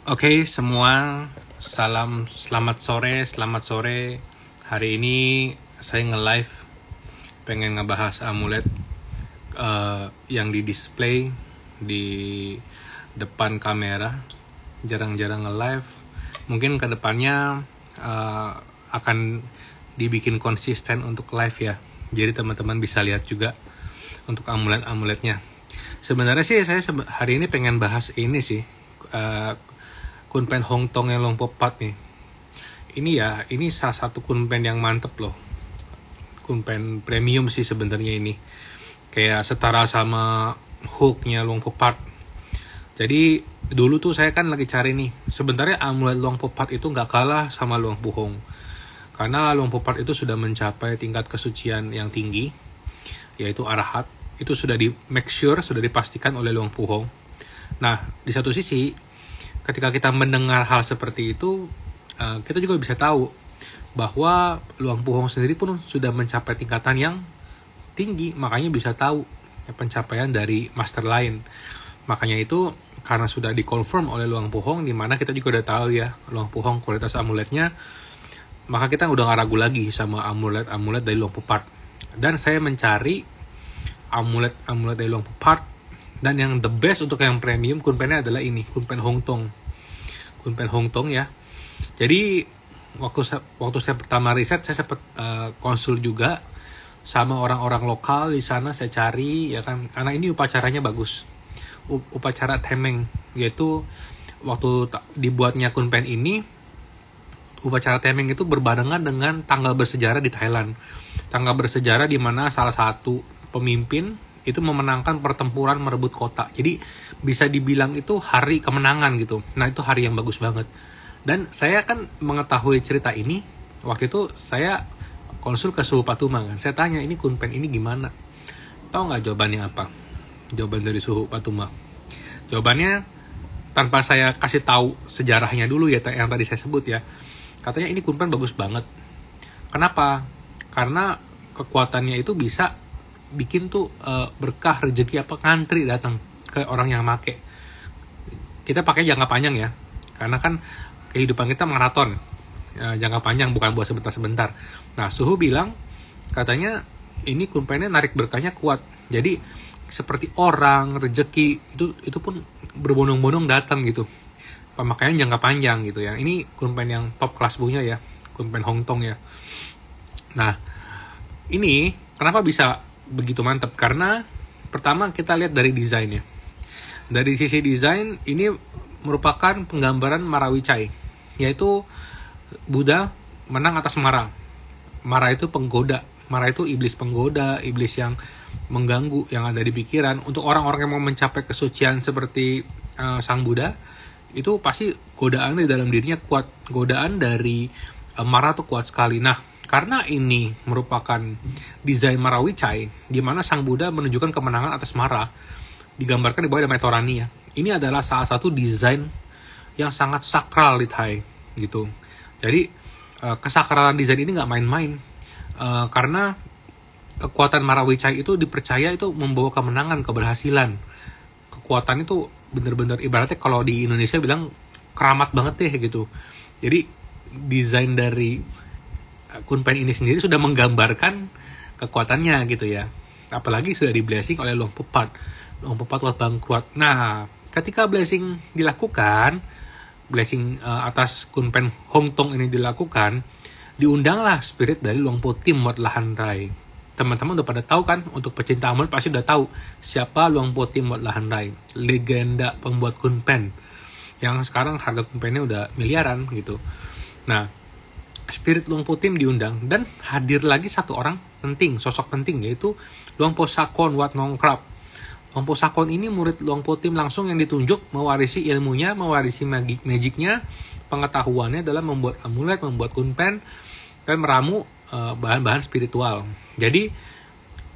Oke, semua, selamat sore. Hari ini saya nge-live pengen ngebahas amulet yang di-display di depan kamera. Jarang-jarang nge-live. Mungkin kedepannya akan dibikin konsisten untuk live ya. Jadi teman-teman bisa lihat juga untuk amulet-amuletnya. Sebenarnya sih saya hari ini pengen bahas ini sih. Kunpen Hongtong yang Longpopat nih. Ini salah satu kunpen yang mantep loh. Kunpen premium sih sebenarnya ini. Kayak setara sama hooknya Longpopat. Jadi dulu tuh saya kan lagi cari nih. Sebenarnya amulet Longpopat itu nggak kalah sama Luang Puhong. Karena Longpopat itu sudah mencapai tingkat kesucian yang tinggi, yaitu arahat. Itu sudah make sure, sudah dipastikan oleh Luang Puhong. Nah, di satu sisi ketika kita mendengar hal seperti itu, kita juga bisa tahu bahwa Luang Puhong sendiri pun sudah mencapai tingkatan yang tinggi, makanya bisa tahu pencapaian dari master lain. Makanya itu karena sudah dikonfirm oleh Luang Puhong, di mana kita juga udah tahu ya Luang Puhong kualitas amuletnya, maka kita udah gak ragu lagi sama amulet-amulet dari Luang Pupat. Dan saya mencari amulet-amulet dari Luang Pupat. Dan yang the best untuk yang premium kunpennya adalah ini, Kunpen Hongtong. Kunpen Hongtong ya. Jadi waktu saya pertama riset, saya sempat konsul juga sama orang-orang lokal di sana. Saya cari ya kan, karena ini upacaranya bagus. Upacara Temeng, yaitu waktu dibuatnya kunpen ini, upacara Temeng itu berbarengan dengan tanggal bersejarah di Thailand. Tanggal bersejarah di mana salah satu pemimpin itu memenangkan pertempuran merebut kota. Jadi bisa dibilang itu hari kemenangan gitu. Nah, itu hari yang bagus banget. Dan saya kan mengetahui cerita ini, waktu itu saya konsul ke Suhu Patuma kan. Saya tanya, ini kunpen ini gimana? Tahu nggak jawabannya apa? Jawaban dari Suhu Patuma. Jawabannya, tanpa saya kasih tahu sejarahnya dulu ya, yang tadi saya sebut ya. Katanya ini kunpen bagus banget. Kenapa? Karena kekuatannya itu bisa bikin tuh berkah, rezeki apa, ngantri datang ke orang yang make. Kita pakai jangka panjang ya, karena kan kehidupan kita maraton, jangka panjang, bukan buat sebentar-sebentar. Nah, Suhu bilang katanya ini kunpennya narik berkahnya kuat. Jadi seperti orang, rezeki itu pun berbondong-bondong datang gitu. Pemakaian jangka panjang gitu ya. Ini kunpen yang top kelas punya ya, Kunpen Hongtong ya. Nah, ini kenapa bisa begitu mantap? Karena pertama kita lihat dari desainnya. Dari sisi desain, ini merupakan penggambaran Marawicai, yaitu Buddha menang atas Mara. Mara itu penggoda, Mara itu iblis penggoda, iblis yang mengganggu yang ada di pikiran. Untuk orang-orang yang mau mencapai kesucian seperti Sang Buddha, itu pasti godaan di dalam dirinya kuat. Godaan dari Mara itu kuat sekali. Nah, karena ini merupakan desain Marawicai, di mana Sang Buddha menunjukkan kemenangan atas Mara, digambarkan di bawah ada Metorani ya. Ini adalah salah satu desain yang sangat sakral di Thai gitu. Jadi kesakralan desain ini nggak main-main, karena kekuatan Marawicai itu dipercaya itu membawa kemenangan, keberhasilan. Kekuatan itu bener-bener ibaratnya kalau di Indonesia bilang keramat banget deh gitu. Jadi desain dari kunpen ini sendiri sudah menggambarkan kekuatannya gitu ya. Apalagi sudah di blessing oleh Luang Pupat. Luang Pupat buat bangkrut. Nah, ketika blessing dilakukan, blessing atas kunpen Hongtong ini dilakukan, diundanglah spirit dari Luang Potim Wat Lahan Rai. Teman-teman udah pada tahu kan, untuk pecinta amulet pasti udah tahu siapa Luang Potim Wat Lahan Rai, legenda pembuat kunpen yang sekarang harga kunpennya udah miliaran gitu. Nah, spirit Luang Potim diundang, dan hadir lagi satu orang penting, sosok penting, yaitu Luang Po Sakon Wat Nong Krap. Luang Po Sakon ini murid Luang Potim langsung yang ditunjuk, mewarisi ilmunya, mewarisi magicnya, pengetahuannya dalam membuat amulet, membuat kunpen, dan meramu bahan-bahan spiritual. Jadi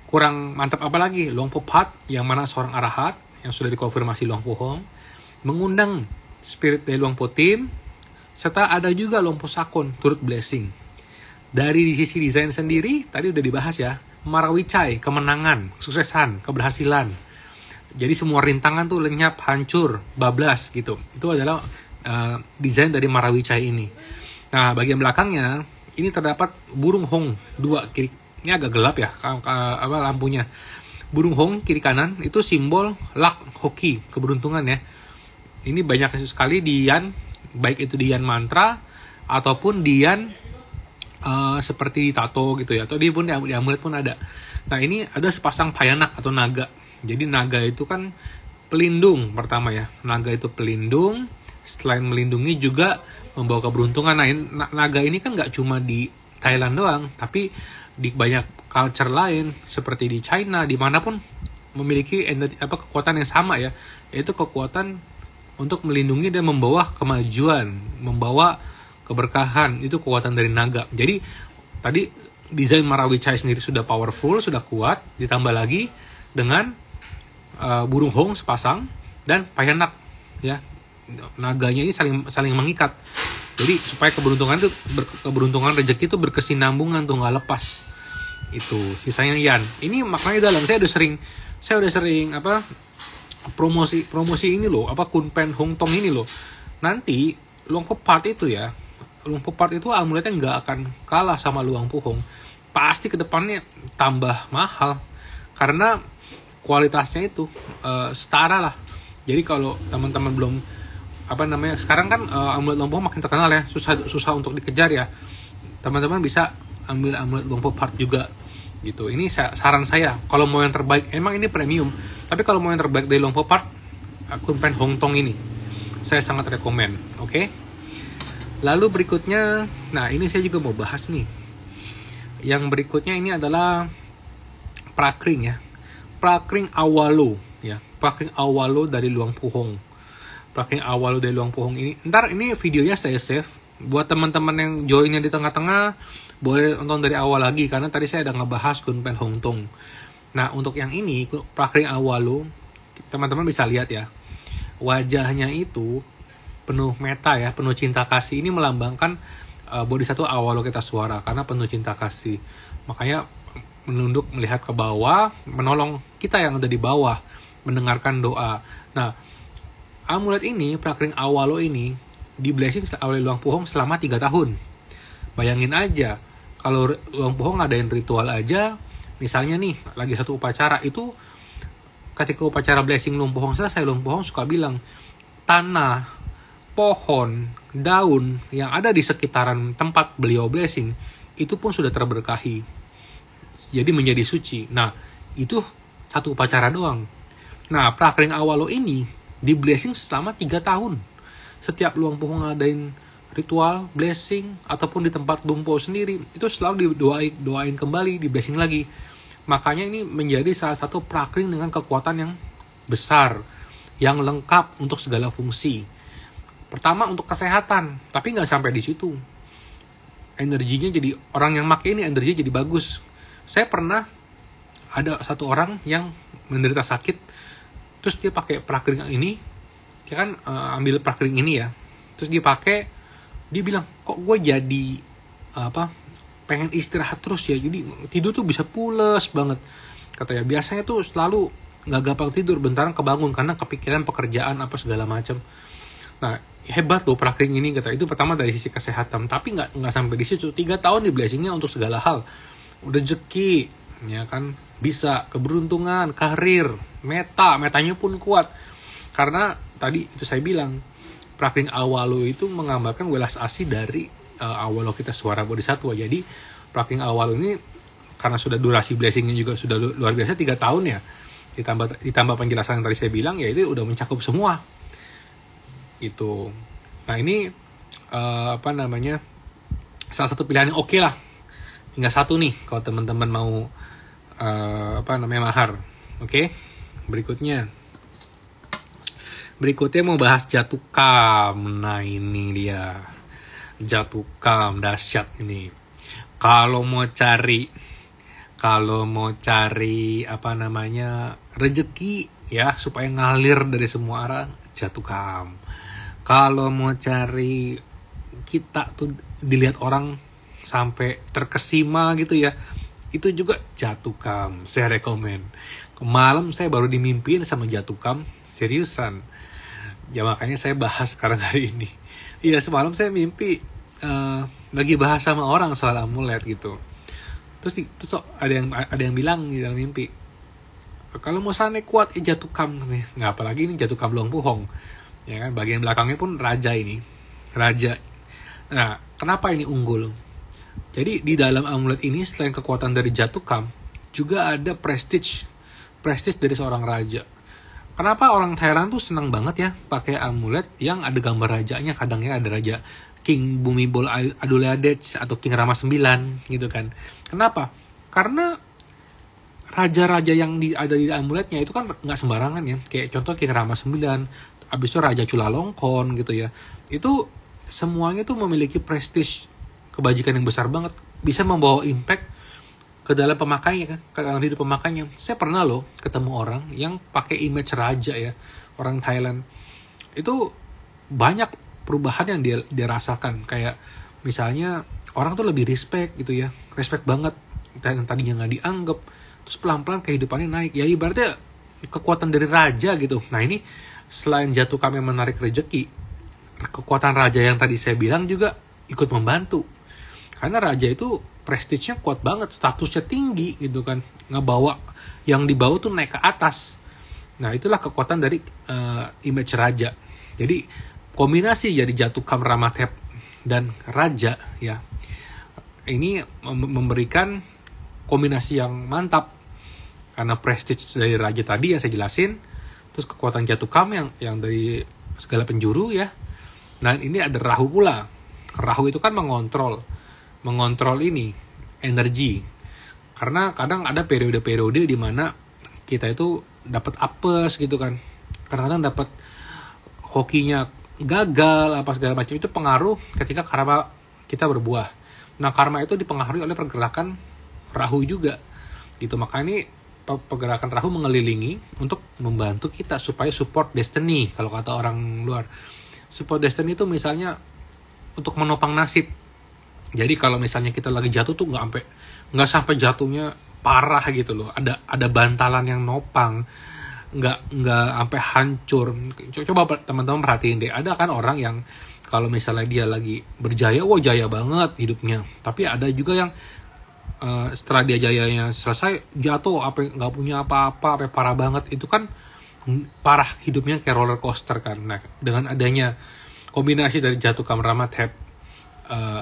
kurang mantap apa lagi? Luang Popat yang mana seorang arahat yang sudah dikonfirmasi Luang Puhong mengundang spirit dari Luang Potim, serta ada juga Luang Po Sakon turut blessing. Dari sisi desain sendiri tadi udah dibahas ya, Marawicai, kemenangan, suksesan, keberhasilan. Jadi semua rintangan tuh lenyap, hancur, bablas gitu. Itu adalah desain dari Marawicai ini. Nah, bagian belakangnya ini terdapat burung hong dua kiri. Ini agak gelap ya lampunya. Burung hong kiri kanan itu simbol luck, hoki, keberuntungan ya. Ini banyak sekali dian, baik itu dian mantra ataupun dian seperti tato gitu ya. Atau di amulet pun ada. Nah, ini ada sepasang payanak atau naga. Jadi naga itu kan pelindung pertama ya. Naga itu pelindung, selain melindungi juga membawa keberuntungan. Nah, naga ini kan nggak cuma di Thailand doang, tapi di banyak culture lain seperti di China, dimanapun memiliki kekuatan yang sama ya, yaitu kekuatan untuk melindungi dan membawa kemajuan, membawa keberkahan. Itu kekuatan dari naga. Jadi tadi desain Marawicai sendiri sudah powerful, sudah kuat, ditambah lagi dengan burung hong sepasang dan payanak ya. Naganya ini saling mengikat. Jadi supaya keberuntungan rezeki itu berkesinambungan tuh, nggak lepas. Itu sisanya yan. Ini maknanya dalam. Saya udah sering promosi ini loh, Kunpen Hong Tong ini loh. Nanti Luang Pepart itu ya, Luang Pepart itu amuletnya nggak akan kalah sama Luang Puhong. Pasti kedepannya tambah mahal karena kualitasnya itu setara lah. Jadi kalau teman-teman belum sekarang kan amulet Luang Puhong makin terkenal ya, susah untuk dikejar ya. Teman-teman bisa ambil amulet Luang Pepart juga gitu. Ini saran saya, kalau mau yang terbaik, emang ini premium, tapi kalau mau yang terbaik dari Luang Pepart, Kunpen Hong Tong ini saya sangat rekomen. Oke. Lalu berikutnya, nah ini saya juga mau bahas nih. Yang berikutnya ini adalah prakring ya. Prakring Awalo ya. Prakring Awalo dari Luang Puhong. Prakring Awalo dari Luang Puhong ini. Ntar ini videonya saya save. Buat teman-teman yang joinnya di tengah-tengah, boleh nonton dari awal lagi. Karena tadi saya udah ngebahas Kunpen Hong Tong. Nah, untuk yang ini, Prakring Awalo, teman-teman bisa lihat ya. Wajahnya itu penuh meta ya, penuh cinta kasih. Ini melambangkan Bodhisattva Avalokitesvara karena penuh cinta kasih. Makanya menunduk melihat ke bawah, menolong kita yang ada di bawah, mendengarkan doa. Nah, amulet ini, Prakring Awalo ini, di blessing oleh Luang Puhong selama 3 tahun. Bayangin aja, kalau Luang Puhong ngadain ritual aja, misalnya nih, lagi satu upacara, itu ketika upacara blessing Luang Puhong selesai, Luang Puhong suka bilang, tanah, pohon, daun yang ada di sekitaran tempat beliau blessing, itu pun sudah terberkahi. Jadi menjadi suci. Nah, itu satu upacara doang. Nah, Prakring Awalo ini di blessing selama 3 tahun. Setiap Luang Puhong ngadain ritual, blessing, ataupun di tempat Lumpo sendiri, itu selalu doain kembali, di blessing lagi. Makanya ini menjadi salah satu prakring dengan kekuatan yang besar, yang lengkap untuk segala fungsi. Pertama untuk kesehatan, tapi nggak sampai di situ. Energinya jadi, orang yang pakai ini energinya jadi bagus. Saya pernah ada satu orang yang menderita sakit, terus dia pakai prakring ini, dia kan ambil prakring ini ya, terus dia pakai, dia bilang, kok gue jadi pengen istirahat terus ya, jadi tidur tuh bisa pules banget, katanya. Biasanya tuh selalu nggak gampang tidur, bentaran kebangun karena kepikiran pekerjaan apa segala macam. Nah, hebat loh prakring ini, kata. Itu pertama dari sisi kesehatan, tapi nggak sampai di situ. 3 tahun di blessingnya untuk segala hal, rezeki ya kan, bisa, keberuntungan, karir, metanya pun kuat. Karena tadi itu saya bilang, Prakring Awalo itu menggambarkan welas asih dari Avalokitesvara Bodhisattva. Jadi Prakring Awalo ini karena sudah durasi blessingnya juga sudah luar biasa, 3 tahun ya, ditambah penjelasan yang tadi saya bilang, ya itu udah mencakup semua itu. Nah, ini salah satu pilihan yang oke lah. Tinggal satu nih kalau teman-teman mau mahar. Oke. Berikutnya mau bahas Jatukam. Nah, ini dia Jatukam, dahsyat ini. Kalau mau cari rezeki ya, supaya ngalir dari semua arah, Jatukam. Kalau mau cari kita tuh dilihat orang sampai terkesima gitu ya, itu juga Jatukam, saya rekomen. Malam saya baru dimimpiin sama Jatukam, seriusan. Ya makanya saya bahas sekarang hari ini. Iya, semalam saya mimpi lagi bahas sama orang soal amulet gitu. Terus ada yang bilang di dalam mimpi, kalau mau sana kuat jatuh kam nih. Nggak, apalagi ini jatuh kam Luang Puhong. Ya kan, bagian belakangnya pun raja ini. Raja. Nah, kenapa ini unggul? Jadi di dalam amulet ini selain kekuatan dari jatuh kam, juga ada prestige dari seorang raja. Kenapa orang Thailand tuh senang banget ya pakai amulet yang ada gambar rajanya? Kadangnya ada raja King Bhumibol Adulyadej atau King Rama 9 gitu kan. Kenapa? Karena raja-raja yang ada di amuletnya itu kan nggak sembarangan ya. Kayak contoh King Rama 9, abis itu Raja Chulalongkorn gitu ya. Itu semuanya tuh memiliki prestige kebajikan yang besar banget. Bisa membawa impact ke dalam pemakainya kan, ke dalam hidup pemakainya. Saya pernah loh ketemu orang yang pakai image raja ya, orang Thailand. Itu banyak perubahan yang dia rasakan. Kayak misalnya orang tuh lebih respect gitu ya, respect banget. Dan tadinya nggak dianggap, terus pelan-pelan kehidupannya naik. Ya ibaratnya kekuatan dari raja gitu. Nah ini selain jatuh kami menarik rezeki, kekuatan raja yang tadi saya bilang juga ikut membantu. Karena raja itu prestige-nya kuat banget, statusnya tinggi gitu kan, ngebawa yang dibawa tuh naik ke atas. Nah itulah kekuatan dari image raja. Jadi kombinasi jadi jatuh kam Ramatep dan raja ya, ini memberikan kombinasi yang mantap. Karena prestige dari raja tadi yang saya jelasin, terus kekuatan jatuh kam yang dari segala penjuru ya. Nah ini ada Rahu pula. Rahu itu kan mengontrol ini energi, karena kadang ada periode-periode di mana kita itu dapat apes gitu kan, kadang-kadang dapat hokinya gagal apa segala macam. Itu pengaruh ketika karma kita berbuah. Nah karma itu dipengaruhi oleh pergerakan Rahu juga gitu. Maka ini pergerakan Rahu mengelilingi untuk membantu kita supaya support destiny. Kalau kata orang luar, support destiny itu misalnya untuk menopang nasib. Jadi kalau misalnya kita lagi jatuh tuh nggak sampai jatuhnya parah gitu loh. Ada bantalan yang nopang, nggak sampai hancur. Coba teman-teman perhatiin deh. Ada kan orang yang kalau misalnya dia lagi berjaya, wah jaya banget hidupnya. Tapi ada juga yang setelah dia jayanya selesai jatuh, nggak punya apa-apa, apa parah banget. Itu kan parah hidupnya, kayak roller coaster kan. Nah dengan adanya kombinasi dari jatuh kam Ramatep,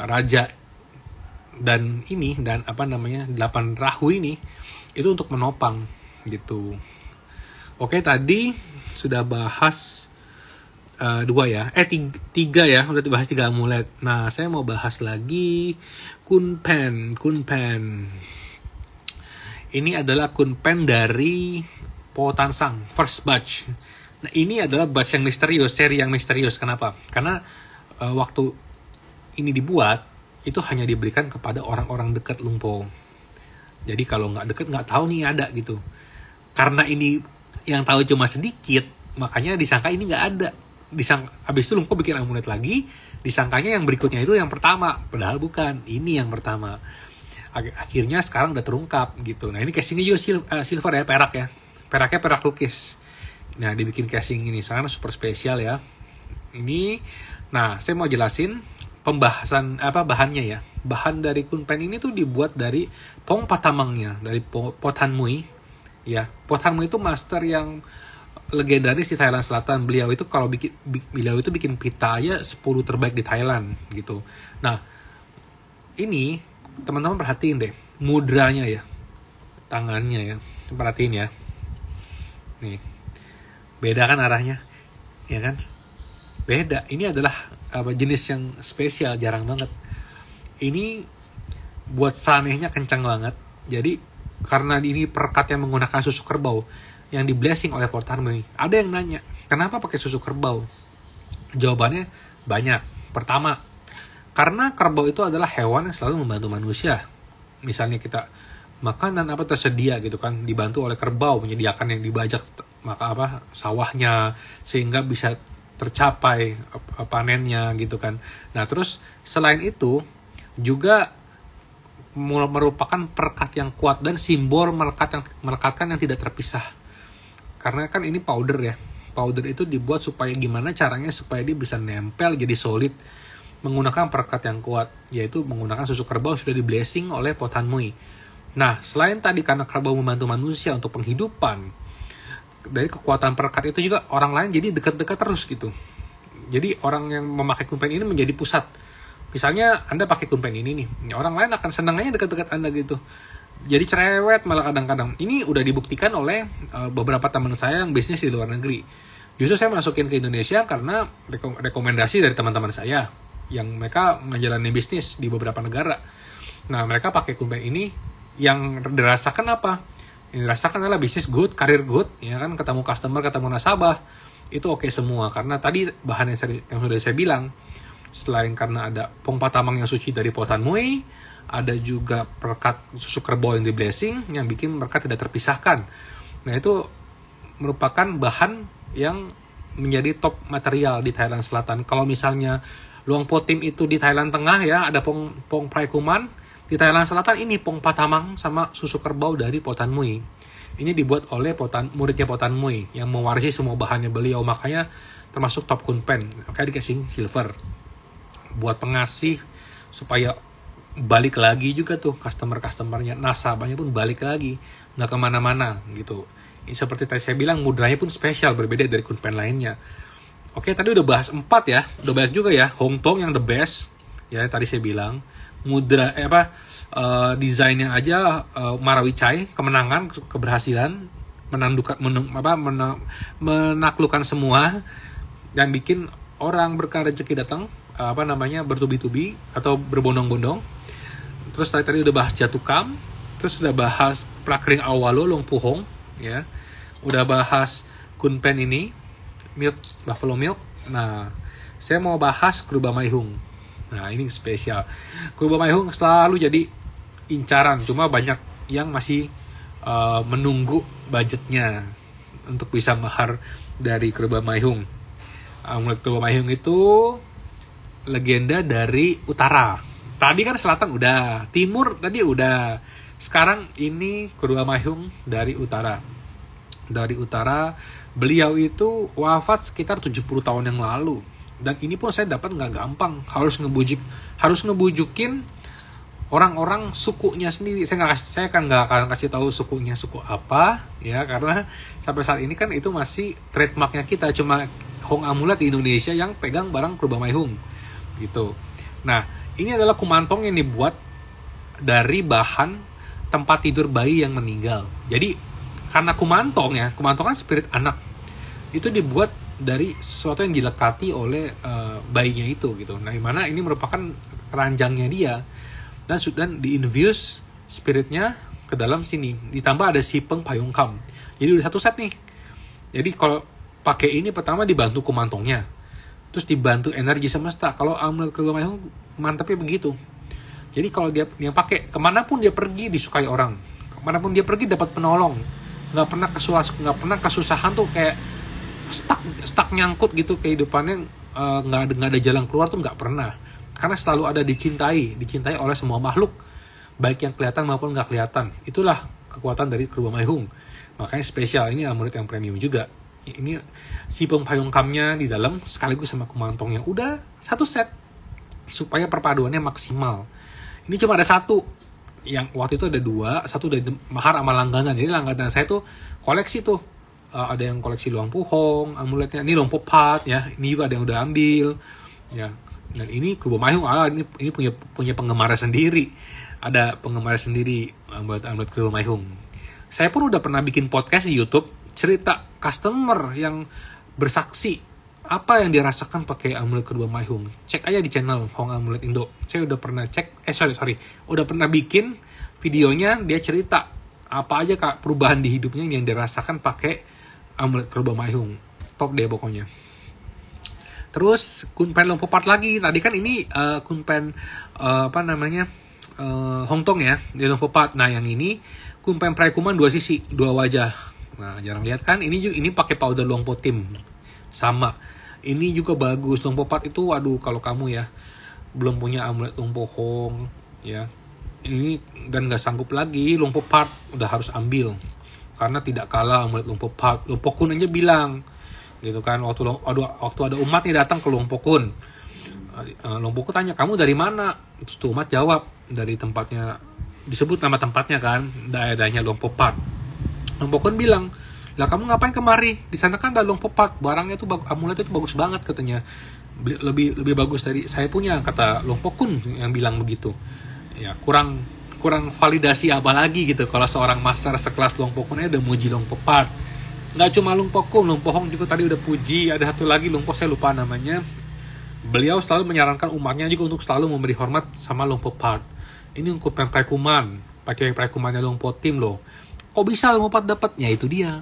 raja dan 8 Rahu ini, itu untuk menopang gitu. Oke, tadi sudah bahas 2 ya, 3 ya, udah bahas 3 amulet. Nah saya mau bahas lagi Kunpen. Ini adalah Kunpen dari Po Tan Sang, first batch. Nah ini adalah batch yang misterius, seri yang misterius. Kenapa? Karena waktu ini dibuat itu hanya diberikan kepada orang-orang dekat Lung Po. Jadi kalau nggak dekat nggak tahu nih ada gitu. Karena ini yang tahu cuma sedikit, makanya disangka ini nggak ada. Abis itu Lung Po bikin amulet lagi, disangkanya yang berikutnya itu yang pertama, padahal bukan. Ini yang pertama. Akhirnya sekarang udah terungkap gitu. Nah ini casingnya juga silver ya, perak ya. Peraknya perak lukis. Nah dibikin casing ini sangat super spesial ya. Ini, nah saya mau jelasin pembahasan bahannya ya. Bahan dari Kunpen ini tuh dibuat dari Pong Patamangnya, dari Po Tan Mui ya. Po Tan Mui itu master yang legendaris di Thailand Selatan. Beliau itu bikin pita aja 10 terbaik di Thailand gitu. Nah ini teman-teman perhatiin deh mudranya ya, tangannya ya, perhatiin ya. Nih beda kan arahnya ya kan, beda. Ini adalah jenis yang spesial, jarang banget. Ini buat sanehnya kencang banget. Jadi karena ini perekat yang menggunakan susu kerbau yang di blessing oleh Po Tan Mui. Ada yang nanya, kenapa pakai susu kerbau? Jawabannya banyak. Pertama, karena kerbau itu adalah hewan yang selalu membantu manusia. Misalnya kita makanan tersedia gitu kan, dibantu oleh kerbau menyediakan yang dibajak sawahnya sehingga bisa tercapai panennya gitu kan. Nah terus selain itu juga merupakan perekat yang kuat dan simbol melekatkan yang tidak terpisah. Karena kan ini powder ya, powder itu dibuat supaya gimana caranya supaya dia bisa nempel jadi solid menggunakan perekat yang kuat, yaitu menggunakan susu kerbau sudah di blessing oleh Potan Mui. Nah, selain tadi karena kerbau membantu manusia untuk penghidupan, dari kekuatan perekat itu juga orang lain jadi dekat-dekat terus gitu. Jadi orang yang memakai kumpen ini menjadi pusat. Misalnya Anda pakai kumpen ini nih, orang lain akan senang aja dekat-dekat Anda gitu. Jadi cerewet malah kadang-kadang. Ini udah dibuktikan oleh beberapa teman saya yang bisnis di luar negeri. Justru saya masukin ke Indonesia karena rekomendasi dari teman-teman saya yang mereka menjalani bisnis di beberapa negara. Nah, mereka pakai kumpen ini yang dirasakan apa? Yang dirasakan adalah bisnis good, karir good, ya kan, ketemu customer, ketemu nasabah, itu oke semua. Karena tadi bahan yang sudah saya bilang, selain karena ada pompa tamang yang suci dari Potan Mui, ada juga perekat susu kerbau yang di blessing yang bikin mereka tidak terpisahkan. Nah, itu merupakan bahan yang menjadi top material di Thailand Selatan. Kalau misalnya Luang Po Tim itu di Thailand Tengah ya, ada Pong Prai Kuman. Di Thailand Selatan ini Pong Patamang sama susu kerbau dari Potan Mui. Ini dibuat oleh muridnya Potan Mui yang mewarisi semua bahannya beliau, makanya termasuk top kunpen. Makanya dikasih silver. Buat pengasih supaya balik lagi juga tuh customer-customernya, nasabahnya pun balik lagi, nggak kemana-mana gitu. Ini seperti tadi saya bilang, mudranya pun spesial, berbeda dari kunpen lainnya. Oke, tadi udah bahas 4 ya, udah banyak juga ya. Hong Tong yang the best, ya tadi saya bilang. Mudra, desainnya aja Marawicai, kemenangan, keberhasilan, menaklukkan semua, dan bikin orang berkah rezeki datang, bertubi-tubi atau berbondong-bondong. Terus tadi udah bahas Jatukam, terus udah bahas Prakring Awalo Long Puhong, ya. Udah bahas Kunpen ini, milk, buffalo milk. Nah, saya mau bahas Kruba Maihung. Nah, ini spesial. Kruba Maihung selalu jadi incaran, cuma banyak yang masih menunggu budgetnya untuk bisa mahar dari Kruba Maihung. Kruba Maihung itu legenda dari utara. Tadi kan selatan udah, timur tadi udah. Sekarang ini Kruba Maihung dari utara. Dari utara, beliau itu wafat sekitar 70 tahun yang lalu. Dan ini pun saya dapat nggak gampang. Harus ngebujukin orang-orang sukunya sendiri. Saya kan nggak akan kasih tahu sukunya suku apa, ya, karena sampai saat ini kan itu masih trademarknya kita. Cuma Hong Amulet di Indonesia yang pegang barang Kruba Maihung, gitu. Nah, ini adalah kumantong yang dibuat dari bahan tempat tidur bayi yang meninggal. Jadi karena kumantong kan spirit anak, itu dibuat dari sesuatu yang dilekati oleh bayinya itu gitu. Nah, dimana ini merupakan keranjangnya dia, dan di-infuse spiritnya ke dalam sini. Ditambah ada Sipeng Payungkam. Jadi udah satu set nih. Jadi kalau pakai ini pertama dibantu kumantongnya, terus dibantu energi semesta. Kalau amulet Kruba Maihung mantapnya begitu. Jadi kalau dia yang pakai, kemanapun dia pergi disukai orang, kemanapun dia pergi dapat penolong, nggak pernah kesusahan tuh, kayak stuck nyangkut gitu kehidupannya, nggak ada jalan keluar tuh, nggak pernah, karena selalu ada dicintai oleh semua makhluk, baik yang kelihatan maupun nggak kelihatan. Itulah kekuatan dari Kruba Maihung, makanya spesial. Ini amulet yang premium juga. Ini si pengpayungkamnya di dalam sekaligus sama kumantongnya, udah satu set supaya perpaduannya maksimal. Ini cuma ada satu, yang waktu itu ada 2, satu dari mahar sama langganan. Jadi langganan saya tuh koleksi tuh, ada yang koleksi Luang Puhong amuletnya, ini Luang Popat ya, ini juga ada yang udah ambil ya. Dan ini Kruba Maihung, ini punya penggemar sendiri, ada penggemar sendiri amulet Kruba Maihung. Saya pun udah pernah bikin podcast di YouTube cerita customer yang bersaksi apa yang dirasakan pakai amulet Kruba Maihung. Cek aja di channel Hong Amulet Indo. Saya udah pernah udah pernah bikin videonya, dia cerita apa aja perubahan di hidupnya yang dirasakan pakai amulet Kruba Maihung. Top deh pokoknya. Terus Kunpen Long Popat lagi. Tadi kan ini Kunpen Hongtong ya, di Long Popat. Nah, yang ini Kunpen Prai Kuman 2 sisi, 2 wajah. Nah, jarang lihat kan? Ini pakai powder Luang Po Tim. Sama. Ini juga bagus. Luang Popat itu, waduh, kalau kamu ya belum punya amulet Luang Pohong ya, ini dan nggak sanggup lagi, Luang Popat udah harus ambil, karena tidak kalah amulet Luang Popat. Luang Pokun aja bilang gitu kan. Waktu ada umat nih datang ke Luang Pokun, Luang Pokun tanya, kamu dari mana? Terus tuh umat jawab, dari tempatnya, disebut nama tempatnya kan, daerahnya Luang Popat. Luang Pokun bilang, lah kamu ngapain kemari? Di sana kan ada Luang Popat, barangnya tuh amulet itu bagus banget katanya, lebih bagus dari saya punya, kata Luang Pokun yang bilang begitu. Ya kurang validasi apa lagi gitu kalau seorang master sekelas Luang Pokun udah muji Luang Popat. Nggak cuma Luang Pokun, Luang Pohong juga tadi udah puji. Ada satu lagi Luang Po, saya lupa namanya. Beliau selalu menyarankan umatnya juga untuk selalu memberi hormat sama Luang Popat. Ini Kunpen Praikuman, pakai praikumannya Luang Po Tim loh. Kok bisa Luang Popat dapat? Ya itu dia.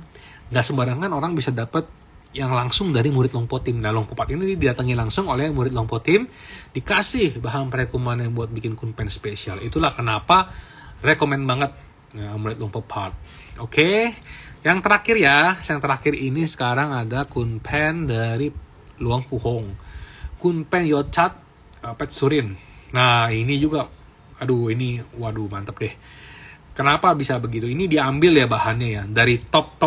Nggak sembarangan orang bisa dapat yang langsung dari murid Luang Po Tim. Nah, Luang Popat ini didatangi langsung oleh murid Luang Po Tim, dikasih bahan praikuman yang buat bikin kunpen spesial. Itulah kenapa rekomen banget ya, murid Luang Popat. Oke. Yang terakhir ini sekarang ada kunpen dari Luang Puhong. Kunpen Yochat Pet Surin. Nah, ini juga waduh mantep deh. Kenapa bisa begitu? Ini diambil ya bahannya ya dari top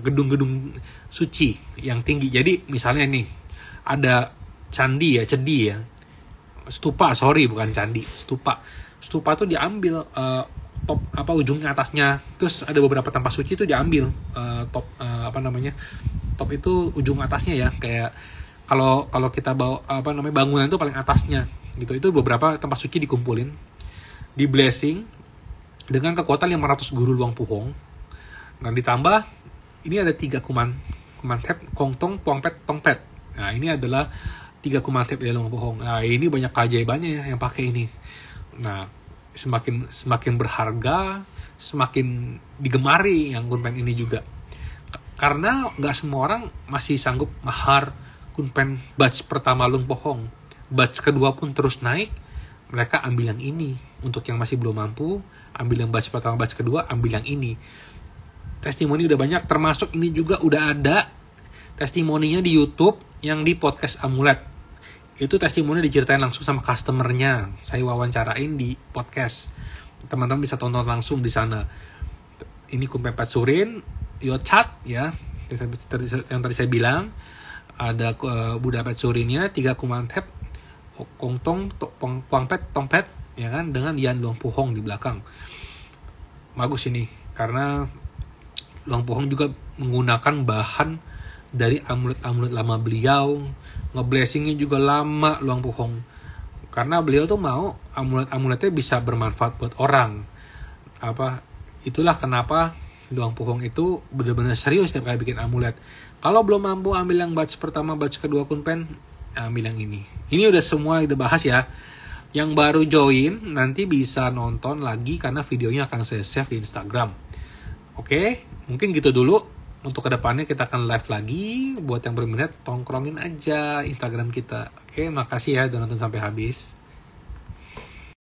gedung-gedung suci yang tinggi. Jadi misalnya nih ada candi ya, stupa, bukan candi, stupa tuh diambil top ujungnya atasnya. Terus ada beberapa tempat suci itu diambil top itu ujung atasnya ya, kayak kalau kita bawa bangunan itu paling atasnya gitu. Itu beberapa tempat suci dikumpulin, di blessing dengan kekuatan 500 guru Luang Puhong. Nah, ditambah ini ada 3 kuman tep, Kongtong, Puangpet, Tongpet. Nah, ini adalah 3 kuman tep dari Luang Puhong. Nah, ini banyak keajaibannya ya yang pakai ini. Nah, semakin berharga, semakin digemari yang kunpen ini juga. Karena nggak semua orang masih sanggup mahar kunpen batch pertama Luang Puhong. Batch kedua pun terus naik, mereka ambil yang ini. Untuk yang masih belum mampu, ambil yang batch pertama, batch kedua, ambil yang ini. Testimoni udah banyak, termasuk ini juga udah ada testimoninya di YouTube yang di podcast Amulet. Itu testimoni diceritain langsung sama customernya. Saya wawancarain di podcast. Teman-teman bisa tonton langsung di sana. Ini Kunpen Pet Surin, Yochat ya, yang tadi saya bilang. Ada Buddha Pet Surinnya, 3 kumantep, Kongtong, Puangpet, Tongpet, ya kan, dengan Yan Luang Puhong di belakang. Bagus ini, karena Luang Puhong juga menggunakan bahan dari amulet-amulet lama beliau. Ngeblessingnya juga lama Luang Puhong. Karena beliau tuh mau amulet-amuletnya bisa bermanfaat buat orang. Itulah kenapa Luang Puhong itu benar-benar serius setiap kali bikin amulet. Kalau belum mampu ambil yang batch pertama, batch kedua kunpen, ambil yang ini. Ini udah semua bahas ya. Yang baru join nanti bisa nonton lagi karena videonya akan saya save di Instagram. Oke, mungkin gitu dulu. Untuk kedepannya kita akan live lagi. Buat yang berminat, tongkrongin aja Instagram kita. Oke, makasih ya udah nonton sampai habis.